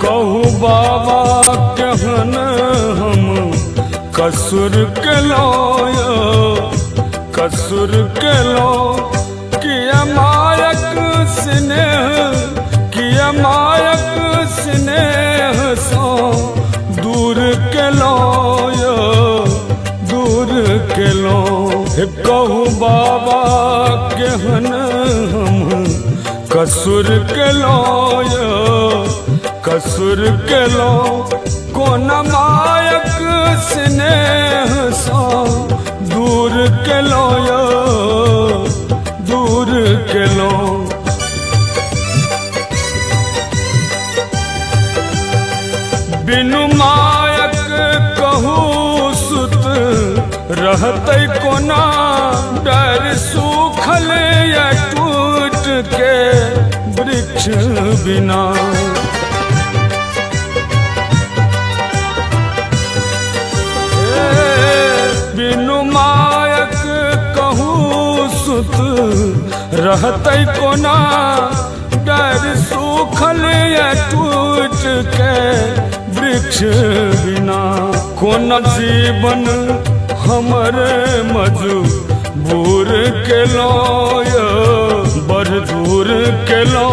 कहू बाबा केहन हम कसुर केलो कसुर केलो किया मायक स्नेह सो दूर केलो दूर केलो। कहू बाबा केहन हम कसुर केलो कसुर केलो कोन मायक स्नेह सो दूर केलो दूर केलो। बिनु मायक कहू सुत रहते कोना डर सूखल या टूट के वृक्ष बिना। बिनु मायक कहू सुत रहते कोना डर सूखल या टूट के वृक्ष बिना। कोन जीवन हमरे मजबूर केलो बड़ दूर केलो